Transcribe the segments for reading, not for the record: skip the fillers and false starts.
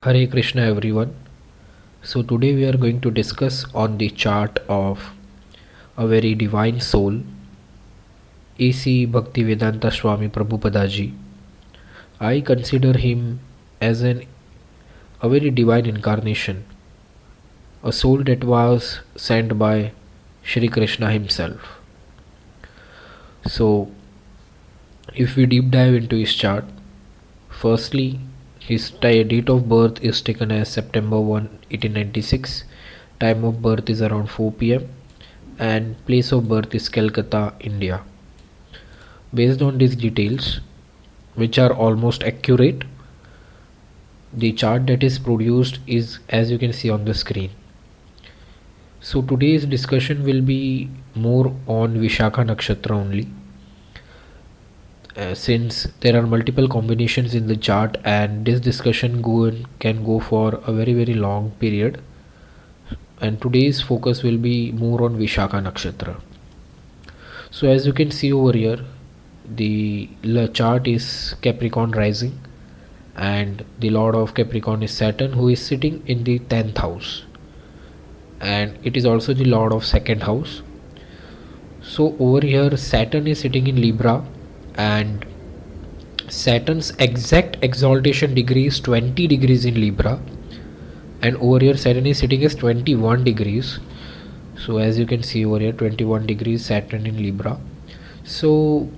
Hare Krishna everyone. So today we are going to discuss on the chart of a very divine soul, A.C. Bhaktivedanta Swami Prabhupada ji. I consider him as a very divine incarnation, a soul that was sent by Shri Krishna himself. So if we deep dive into his chart, firstly his date of birth is taken as September 1, 1896. Time of birth is around 4 pm and place of birth is Calcutta, India. Based on these details, which are almost accurate, the chart that is produced is as you can see on the screen. So today's discussion will be more on Vishaka Nakshatra only. Since there are multiple combinations in the chart and this discussion can go for a very long period, and today's focus will be more on Vishaka Nakshatra. So as you can see over here, the chart is Capricorn rising and the lord of Capricorn is Saturn, who is sitting in the 10th house, and it is also the lord of second house. So over here Saturn is sitting in Libra, and Saturn's exact exaltation degree is 20 degrees in Libra, and over here Saturn is sitting as 21 degrees. So as you can see over here, 21 degrees Saturn in Libra. So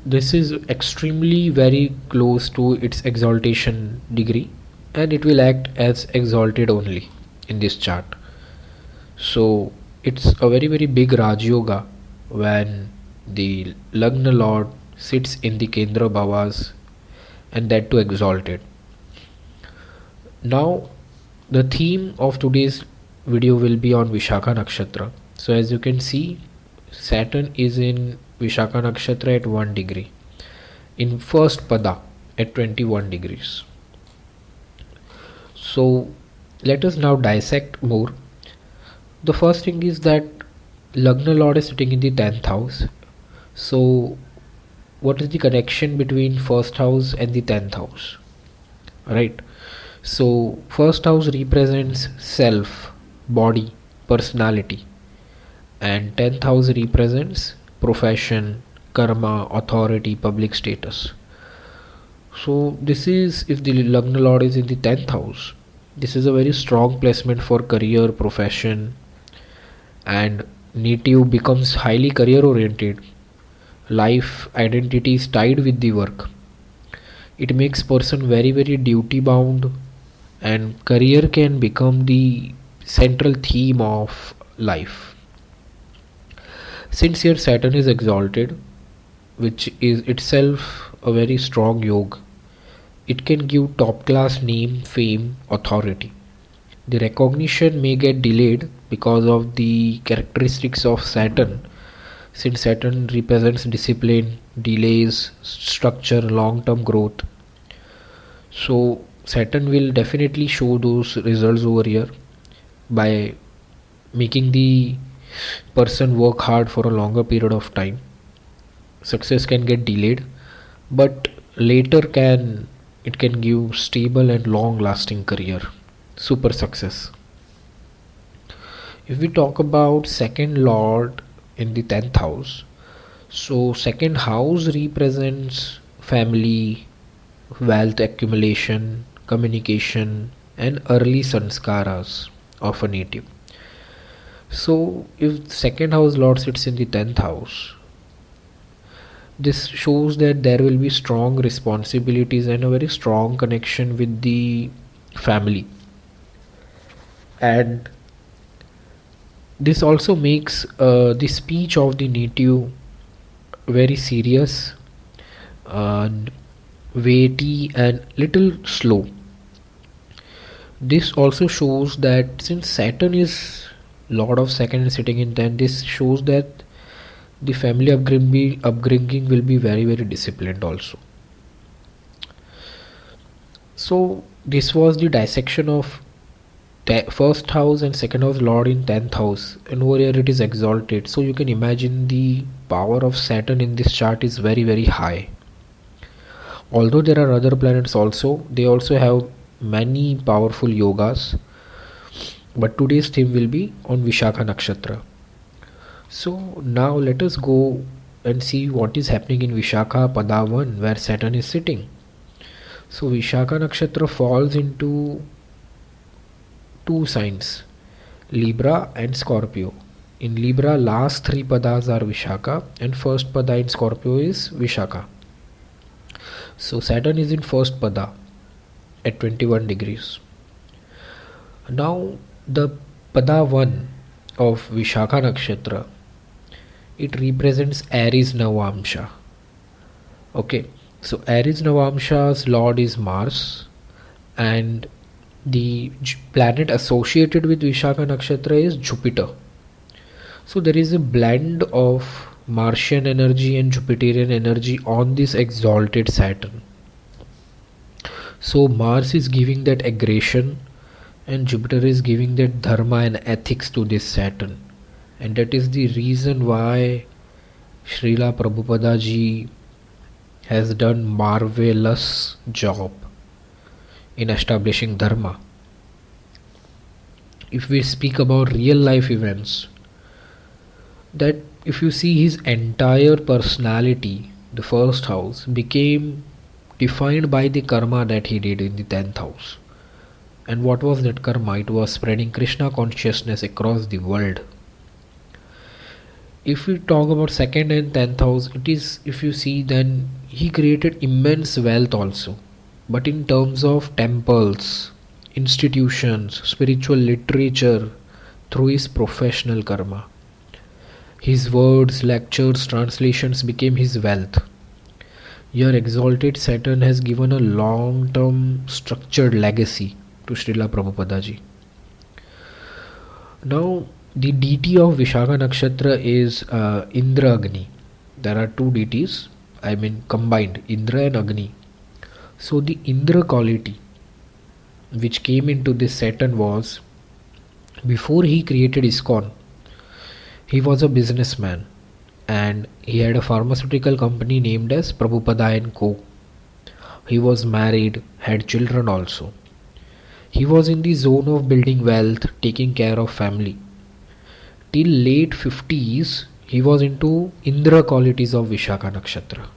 this is extremely very close to its exaltation degree, and it will act as exalted only in this chart. So it's a very big Raj Yoga when the Lagna Lord sits in the Kendra Bhavas, and that too exalted. Now the theme of today's video will be on Vishaka Nakshatra. So as you can see, Saturn is in Vishaka Nakshatra at 1 degree, in first Pada at 21 degrees. So let us now dissect more. The first thing is that Lagna Lord is sitting in the 10th house. So what is the connection between first house and the 10th house? Right. So first house represents self, body, personality, and 10th house represents profession, karma, authority, public status. So this is, if the Lagna Lord is in the 10th house, this is a very strong placement for career, profession, and native becomes highly career oriented. Life identity is tied with the work. It makes person very duty bound, and career can become the central theme of life. Since here Saturn is exalted, which is itself a very strong yoga, it can give top class name, fame, authority. The recognition may get delayed because of the characteristics of Saturn, since Saturn represents discipline, delays, structure, long-term growth. So Saturn will definitely show those results over here by making the person work hard for a longer period of time. Success can get delayed, but later it can give stable and long lasting career, super success. If we talk about second lord in the 10th house, so second house represents family, wealth accumulation, communication, and early sanskaras of a native. So if second house lord sits in the 10th house, this shows that there will be strong responsibilities and a very strong connection with the family, and this also makes the speech of the native very serious and weighty and little slow. This also shows that since Saturn is lord of second and sitting in 10, this shows that the family upbringing will be very disciplined also. So this was the dissection of first house and second house lord in 10th house, and over here it is exalted. So you can imagine the power of Saturn in this chart is very high. Although there are other planets also, they also have many powerful yogas, but today's theme will be on Vishaka Nakshatra. So now let us go and see what is happening in Vishaka Pada 1 where Saturn is sitting. So Vishaka Nakshatra falls into two signs, Libra and Scorpio. In Libra, last three padas are Vishaka and first pada in Scorpio is Vishaka. So Saturn is in first pada at 21 degrees. Now the pada 1 of Vishaka Nakshatra, it represents Aries Navamsha. Okay, so Aries Navamsha's lord is Mars, and the planet associated with Vishaka Nakshatra is Jupiter. So there is a blend of Martian energy and Jupiterian energy on this exalted Saturn. So Mars is giving that aggression and Jupiter is giving that dharma and ethics to this Saturn. And that is the reason why Srila Prabhupada ji has done marvelous job in establishing dharma. If we speak about real life events, that if you see his entire personality, the first house became defined by the karma that he did in the 10th house. And what was that karma? It was spreading Krishna consciousness across the world. If we talk about 2nd and 10th house, it is, if you see, then he created immense wealth also. But in terms of temples, institutions, spiritual literature, through his professional karma. His words, lectures, translations became his wealth. Your exalted Saturn has given a long-term structured legacy to Srila Prabhupada ji. Now, the deity of Vishaka Nakshatra is Indra Agni. There are two deities, combined, Indra and Agni. So the Indra quality which came into this Saturn was, before he created ISKCON, he was a businessman and he had a pharmaceutical company named as Prabhupada and Co. He was married, had children also. He was in the zone of building wealth, taking care of family. Till late 50s, he was into Indra qualities of Vishaka Nakshatra.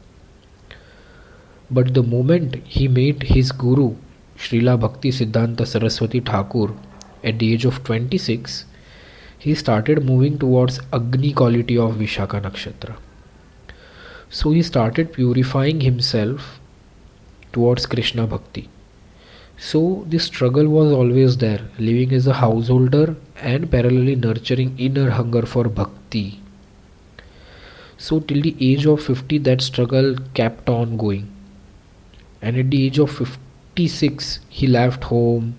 But the moment he met his guru, Srila Bhakti Siddhanta Saraswati Thakur, at the age of 26, he started moving towards Agni quality of Vishaka Nakshatra. So he started purifying himself towards Krishna Bhakti. So the struggle was always there, living as a householder and parallelly nurturing inner hunger for Bhakti. So till the age of 50 that struggle kept on going. And at the age of 56 he left home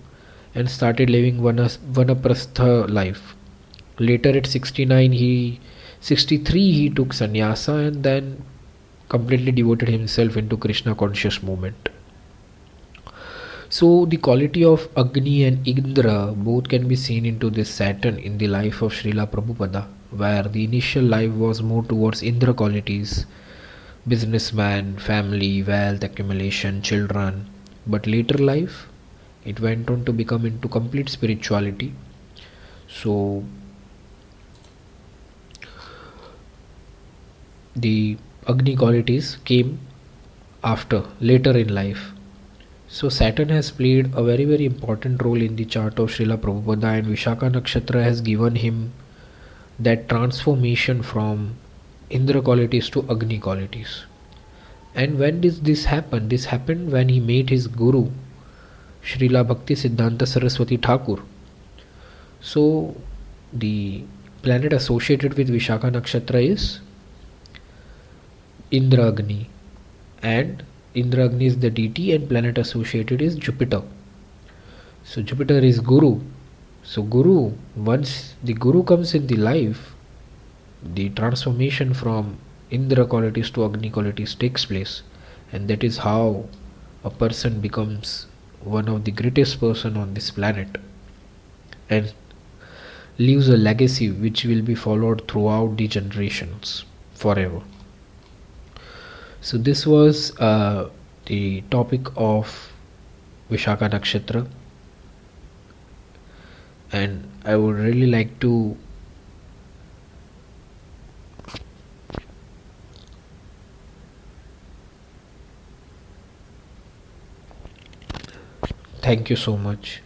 and started living Vanaprastha life. Later at 63 he took sannyasa and then completely devoted himself into Krishna conscious movement. So the quality of Agni and Indra both can be seen into this Saturn in the life of Srila Prabhupada, where the initial life was more towards Indra qualities, businessman, family, wealth, accumulation, children, but later life it went on to become into complete spirituality. So the Agni qualities came later in life. So Saturn has played a very very important role in the chart of Srila Prabhupada, and Vishaka Nakshatra has given him that transformation from Indra qualities to Agni qualities. And when did this happen? This happened when he met his guru Srila Bhakti Siddhanta Saraswati Thakur. So the planet associated with Vishaka Nakshatra is Indra Agni, and Indra Agni is the deity and planet associated is Jupiter. So Jupiter is Guru. So Guru, once the Guru comes in the life, the transformation from Indra qualities to Agni qualities takes place, and that is how a person becomes one of the greatest person on this planet and leaves a legacy which will be followed throughout the generations forever. So this was the topic of Vishaka Nakshatra, and I would really like to thank you so much.